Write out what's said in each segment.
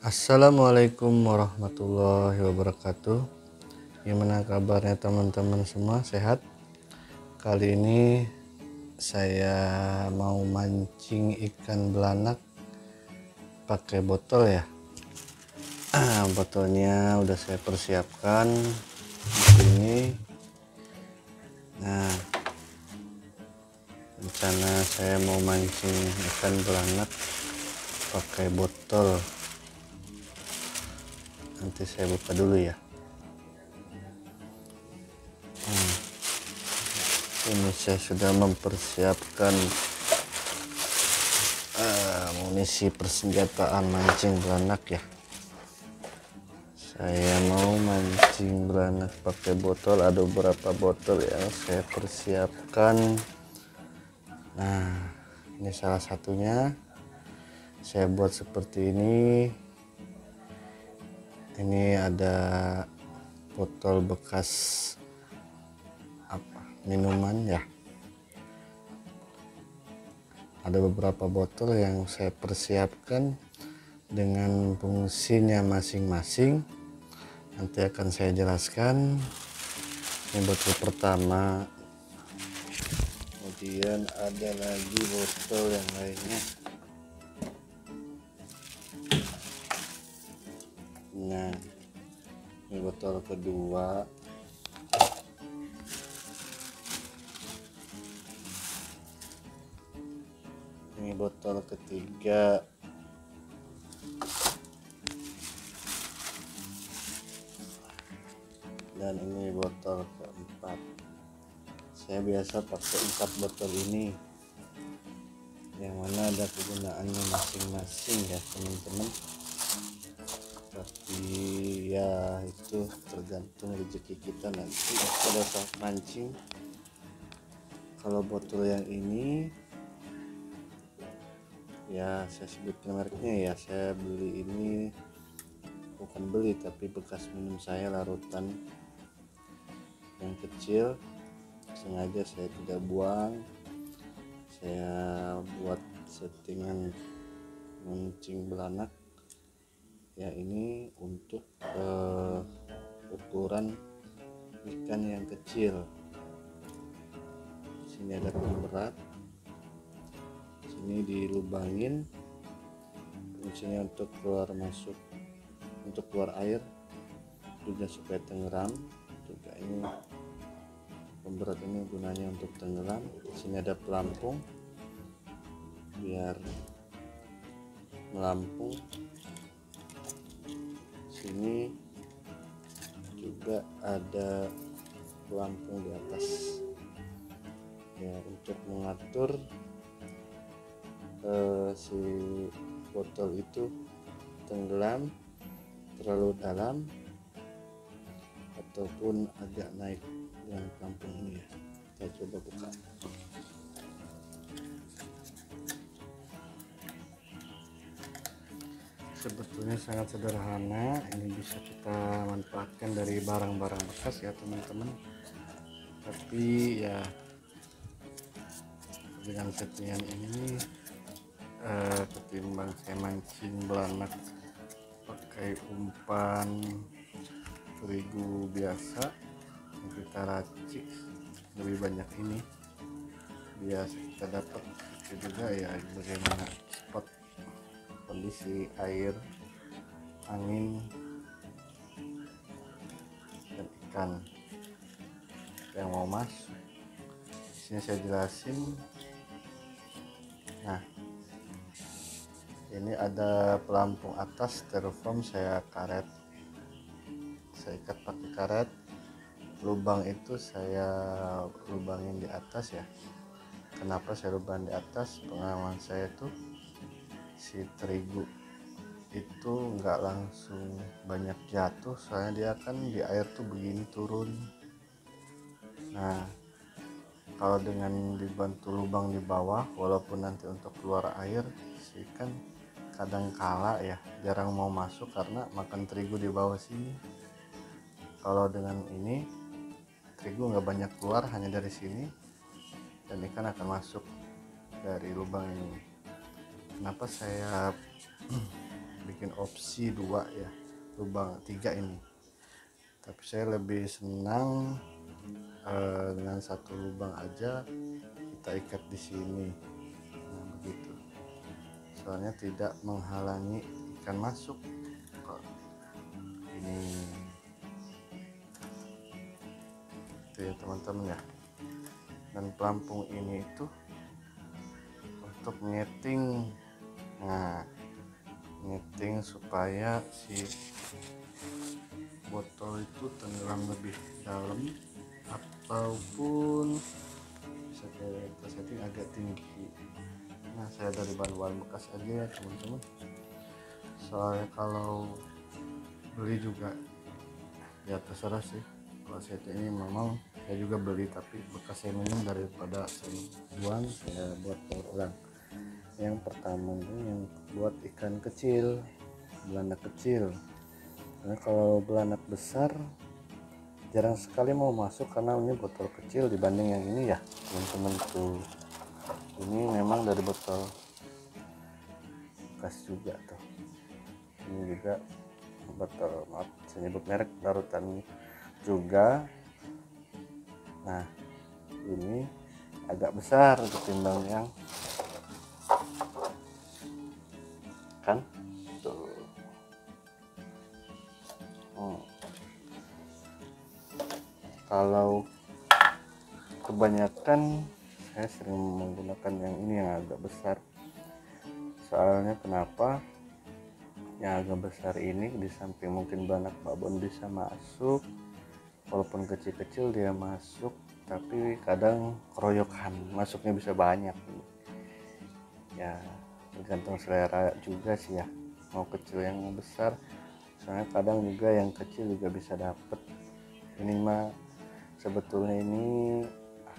Assalamualaikum warahmatullahi wabarakatuh. Gimana kabarnya teman-teman semua, sehat? Kali ini saya mau mancing ikan belanak pakai botol ya. Botolnya udah saya persiapkan di sini. Nah, rencana saya mau mancing ikan belanak pakai botol. Nanti saya buka dulu ya. Ini saya sudah mempersiapkan amunisi persenjataan mancing belanak ya. Saya mau mancing belanak pakai botol. Ada beberapa botol yang saya persiapkan. Nah, ini salah satunya. Saya buat seperti ini. Ini ada botol bekas minuman ya. Ada beberapa botol yang saya persiapkan dengan fungsinya masing-masing. Nanti akan saya jelaskan. Ini botol pertama, kemudian ada lagi botol yang lainnya. Nah, ini botol kedua. Ini botol ketiga. Dan ini botol keempat. Saya biasa pakai 4 botol ini, yang mana ada kegunaannya masing-masing ya teman-teman. Tapi ya itu tergantung rezeki kita nanti pada saat mancing. Kalau botol yang ini ya, saya sebutkan mereknya ya, saya beli ini, bukan beli tapi bekas minum saya, larutan yang kecil. Sengaja saya tidak buang, saya buat settingan mancing belanak ya. Ini untuk ukuran ikan yang kecil. Sini ada pemberat, sini dilubangin, fungsinya untuk keluar masuk, untuk keluar air juga supaya tenggelam. Juga ini pemberat ini gunanya untuk tenggelam. Sini ada pelampung biar melampung. Sini juga ada pelampung di atas ya, untuk mengatur si botol itu tenggelam, terlalu dalam, ataupun agak naik yang pelampung ini ya. Kita coba buka. Sebetulnya sangat sederhana, ini bisa kita manfaatkan dari barang-barang bekas ya teman-teman. Tapi ya dengan settingan ini ketimbang saya mancing belanak pakai umpan terigu biasa yang kita racik, lebih banyak ini biasa kita dapat itu juga ya, bagaimana spot kondisi air, angin, dan ikan yang mau masuk. Sini saya jelasin. Nah, ini ada pelampung atas styrofoam, saya karet, saya ikat pakai karet. Lubang itu saya lubangin di atas ya. Kenapa saya lubang di atas? Pengalaman saya tuh si terigu itu nggak langsung banyak jatuh, soalnya dia kan di air tuh begini turun. Nah, kalau dengan dibantu lubang di bawah, walaupun nanti untuk keluar air, si ikan kadang kala ya jarang mau masuk karena makan terigu di bawah sini. Kalau dengan ini terigu nggak banyak keluar, hanya dari sini, dan ikan akan masuk dari lubang ini. Kenapa saya bikin opsi 2 ya, lubang 3 ini, tapi saya lebih senang dengan satu lubang aja kita ikat di sini. Nah, begitu, soalnya tidak menghalangi ikan masuk kok. Ini itu ya teman-teman ya. Dan pelampung ini itu untuk nyeting, nah nyeting supaya si botol itu tenggelam lebih dalam, ataupun bisa kita setting agak tinggi. Nah, saya dari bahan-bahan bekas aja ya teman-teman, soalnya kalau beli juga ya terserah sih. Kalau saya ini memang saya juga beli, tapi bekas saya minum daripada saya buang, saya buat ulang. Yang pertama ini yang buat ikan kecil, belanak kecil, karena kalau belanak besar jarang sekali mau masuk karena ini botol kecil dibanding yang ini ya teman-teman. Tuh, ini memang dari botol bekas juga tuh. Ini juga botol, maaf saya nyebut merek, Darutan juga. Nah, ini agak besar ketimbang yang kan tuh. Kalau kebanyakan saya sering menggunakan yang ini yang agak besar, soalnya kenapa yang agak besar ini, di samping mungkin belanak babon bisa masuk, walaupun kecil-kecil dia masuk, tapi kadang keroyokan masuknya bisa banyak ya, tergantung selera juga sih ya, mau kecil yang mau besar. Soalnya kadang juga yang kecil juga bisa dapet. Ini mah sebetulnya ini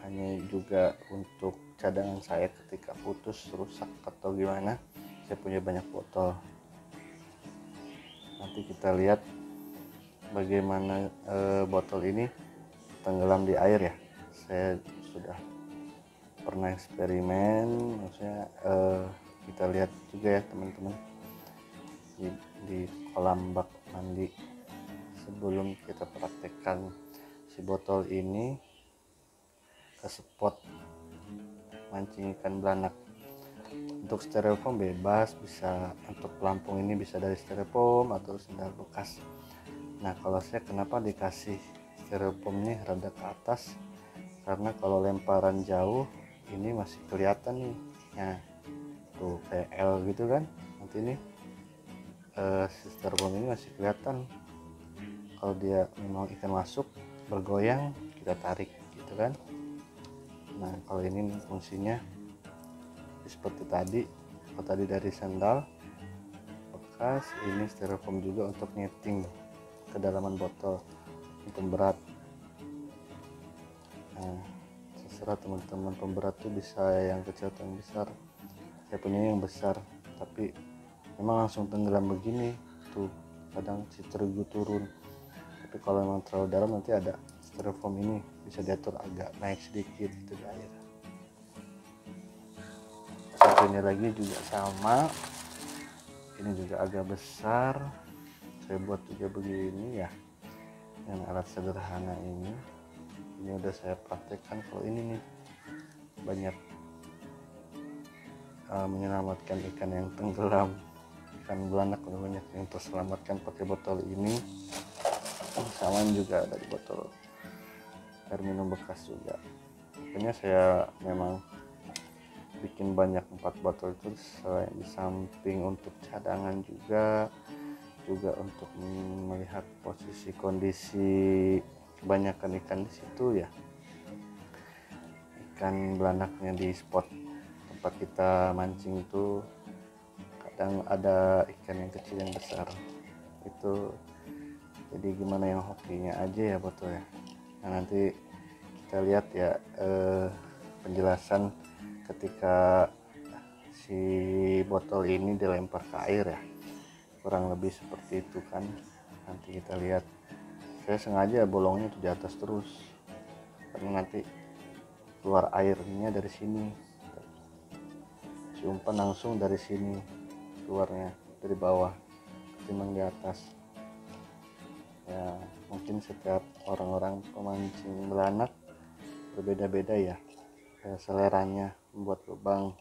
hanya juga untuk cadangan saya ketika putus, rusak atau gimana. Saya punya banyak botol. Nanti kita lihat bagaimana botol ini tenggelam di air ya. Saya sudah pernah eksperimen, maksudnya kita lihat juga ya teman-teman di kolam bak mandi sebelum kita praktekkan si botol ini ke spot mancing ikan belanak. Untuk styrofoam bebas, bisa untuk pelampung ini bisa dari styrofoam atau sendal bekas. Nah, kalau saya kenapa dikasih styrofoam ini rada ke atas, karena kalau lemparan jauh ini masih kelihatan nih ya, tuh kayak L gitu kan, nanti ini styrofoam ini masih kelihatan. Kalau dia memang ikan masuk bergoyang, kita tarik gitu kan. Nah, kalau ini fungsinya seperti tadi. Kalau tadi dari sandal bekas, ini styrofoam juga untuk nyeting kedalaman botol pemberat. Nah, terserah teman-teman, pemberat tuh bisa yang kecil atau yang besar. Saya punya yang besar, tapi memang langsung tenggelam begini tuh, kadang si terigu turun. Tapi kalau memang terlalu dalam, nanti ada styrofoam ini bisa diatur agak naik sedikit gitu di air. Satunya lagi juga sama, ini juga agak besar, saya buat juga begini ya, dengan alat sederhana ini udah saya praktekkan. Kalau ini nih banyak menyelamatkan ikan yang tenggelam, ikan belanak banyak yang terselamatkan pakai botol ini. Sama juga dari botol air minum bekas juga. Pokoknya saya memang bikin banyak 4 botol itu, selain di samping untuk cadangan juga untuk melihat posisi kondisi kebanyakan ikan di situ ya, ikan belanaknya di spot tempat kita mancing itu kadang ada ikan yang kecil yang besar itu. Jadi gimana yang hokinya aja ya botolnya. Nah, nanti kita lihat ya penjelasan ketika si botol ini dilempar ke air ya, kurang lebih seperti itu kan. Nanti kita lihat, saya sengaja bolongnya tuh di atas terus karena nanti keluar airnya dari sini, si umpan langsung dari sini keluarnya dari bawah. ketimbang di atas. Ya mungkin setiap orang-orang pemancing belanak berbeda-beda ya seleranya membuat lubang.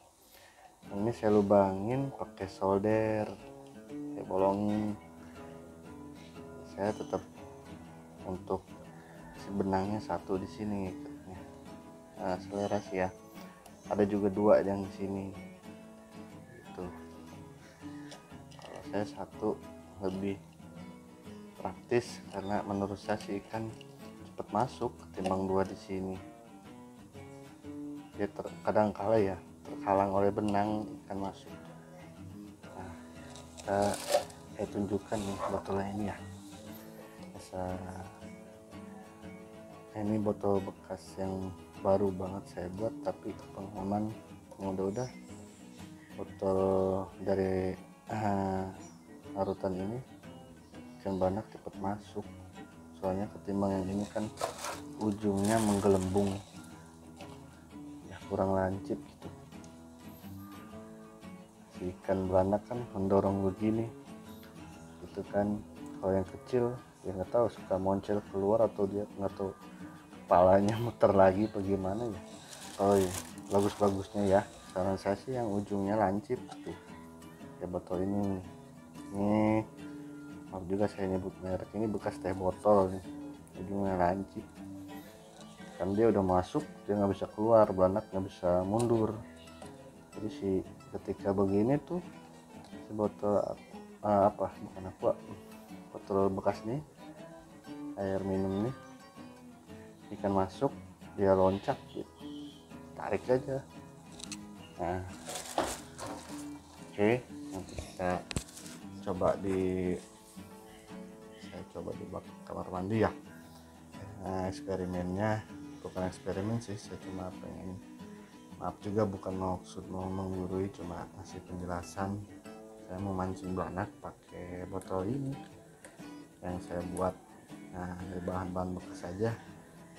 Ini saya lubangin pakai solder, saya bolongin. Saya tetap untuk si benangnya satu di sini. Nah, selera sih ya. Ada juga dua yang di sini. Gitu. Kalau saya satu lebih praktis karena menurut saya sih ikan cepat masuk ketimbang dua di sini. Dia kadang kala ya terhalang oleh benang ikan masuk. Nah, saya tunjukkan nih botolnya ini ya. Ini botol bekas yang baru banget saya buat, tapi pengalaman udah botol dari larutan ini ikan belanak cepat masuk, soalnya ketimbang yang ini kan ujungnya menggelembung ya, kurang lancip gitu. Si ikan belanak kan mendorong begini itu kan. Kalau yang kecil ya nggak tahu suka moncel keluar atau dia nggak tahu kepalanya muter lagi bagaimana ya. Kalau ya bagus-bagusnya ya saran saya sih yang ujungnya lancip gitu ya. Botol ini maaf juga saya nyebut merek, ini bekas teh botol nih, ujungnya lancip kan. Dia udah masuk, dia nggak bisa keluar, belanak nggak bisa mundur. Jadi ketika begini tuh si botol bukan aqua, botol bekas nih, air minum nih, ikan masuk dia loncat gitu, tarik aja. Nah oke, nanti saya coba di kamar mandi ya. Nah, eksperimennya bukan eksperimen sih, saya cuma pengen, maaf juga bukan maksud mau menggurui, cuma ngasih penjelasan. Saya mau mancing belanak pakai botol ini yang saya buat. Nah, dari bahan-bahan bekas saja,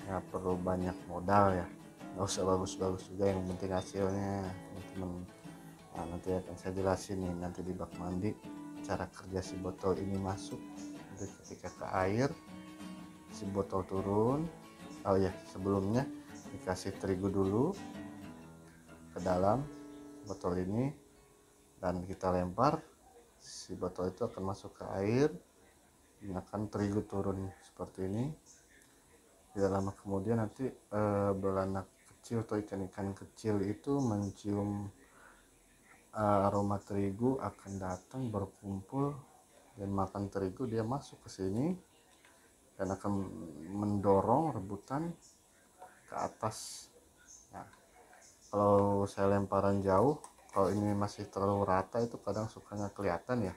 nggak perlu banyak modal ya, nggak usah bagus-bagus juga, yang penting hasilnya teman-teman. Nah, nanti akan saya jelasin nih nanti di bak mandi cara kerja si botol ini masuk. Jadi ketika ke air si botol turun, oh ya sebelumnya dikasih terigu dulu ke dalam botol ini dan kita lempar, si botol itu akan masuk ke air dan akan terigu turun seperti ini. Tidak lama kemudian nanti belanak kecil atau ikan-ikan kecil itu mencium aroma terigu, akan datang berkumpul dan makan terigu. Dia masuk ke sini dan akan mendorong rebutan ke atas. Nah, kalau saya lemparan jauh, kalau ini masih terlalu rata itu kadang suka nggak kelihatan ya,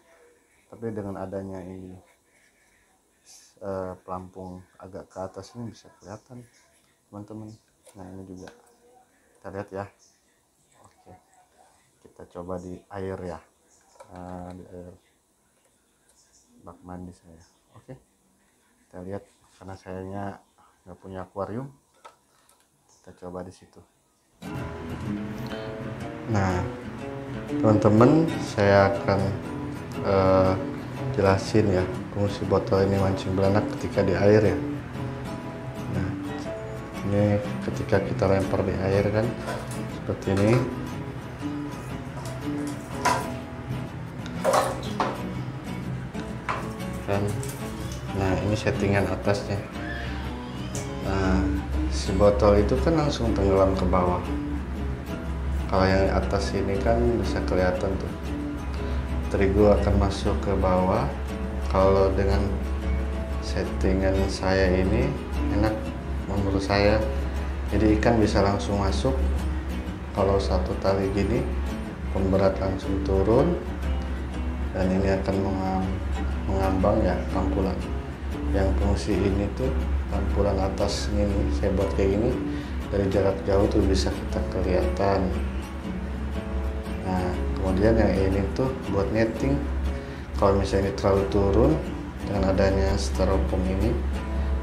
tapi dengan adanya ini pelampung agak ke atas ini bisa kelihatan teman-teman. Nah ini juga kita lihat ya. Oke, kita coba di air ya. Nah, di air bak mandi saya. Oke, kita lihat, karena sayanya nggak punya akuarium, kita coba di situ. Nah teman-teman, saya akan jelasin ya fungsi botol ini mancing belanak ketika di air ya. Nah ini ketika kita lempar di air kan seperti ini. Nah ini settingan atasnya. Nah si botol itu kan langsung tenggelam ke bawah. Kalau yang atas ini kan bisa kelihatan tuh, terigu akan masuk ke bawah. Kalau dengan settingan saya ini enak menurut saya, jadi ikan bisa langsung masuk. Kalau satu tali gini pemberat langsung turun dan ini akan mengambang ya kampulan. Yang fungsi ini tuh kampulan atas ini saya buat kayak gini, dari jarak jauh tuh bisa kita kelihatan. Nah kemudian yang ini tuh buat netting, kalau misalnya ini terlalu turun, dengan adanya styrofoam ini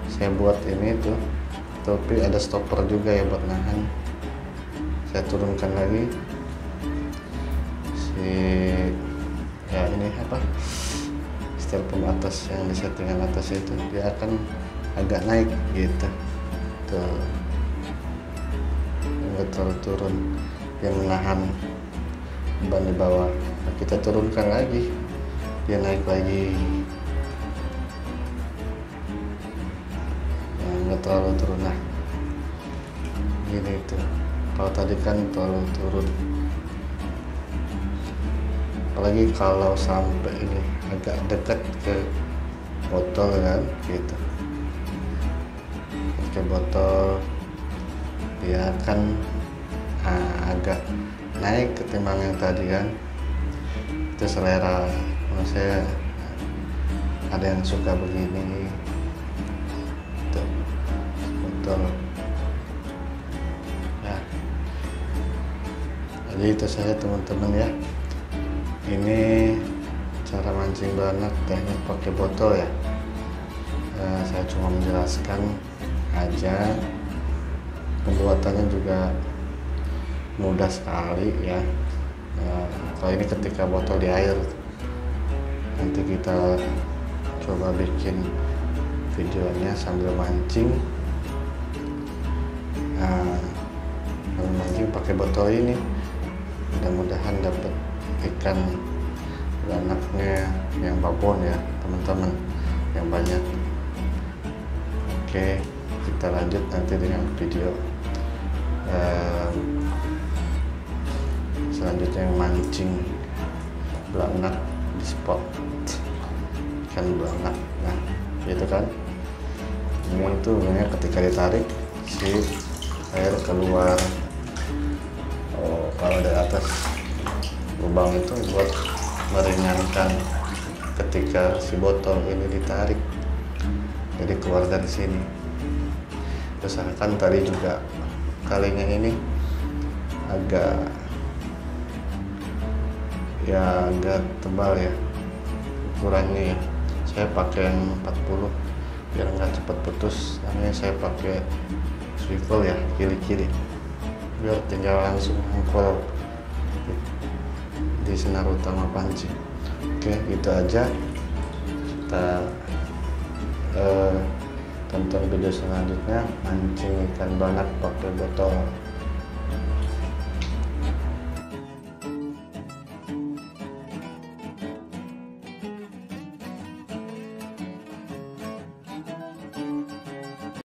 saya buat ini tuh, tapi ada stopper juga ya buat nahan. Saya turunkan lagi styrofoam atas yang di settingan atas itu dia akan agak naik gitu tuh, nggak terlalu turun, yang menahan ban di bawah. Nah, kita turunkan lagi dia naik lagi, nah, nggak terlalu turun. Nah gini itu, kalau tadi kan terlalu turun, apalagi kalau sampai ini agak dekat ke botol kan gitu, ke botol dia akan agak naik ketimbang yang tadi kan. Itu selera, menurut saya ada yang suka begini tuh botol ya. Jadi itu saja teman-teman ya, ini cara mancing belanak teknik pakai botol ya. Saya cuma menjelaskan aja, pembuatannya juga mudah sekali ya. Kalau ini ketika botol di air, nanti kita coba bikin videonya sambil mancing. Mancing pakai botol ini, mudah-mudahan dapat ikan belanaknya yang babon ya teman-teman, yang banyak. Oke, kita lanjut nanti dengan video selanjutnya yang mancing belanak di spot ikan belanak. Nah gitu kan, ini itu sebenarnya ketika ditarik si air keluar. Kalau dari atas lubang itu buat meringankan ketika si botol ini ditarik, jadi keluar dari sini. Terus kan tadi juga kalinya ini agak tebal ya ukurannya ya. Saya pakai yang 40 biar nggak cepat putus, karena saya pakai swivel ya kiri-kiri, biar tinggal langsung angkol di senar utama pancing. Oke, gitu aja. Kita tonton video selanjutnya mancing ikan belanak pakai botol.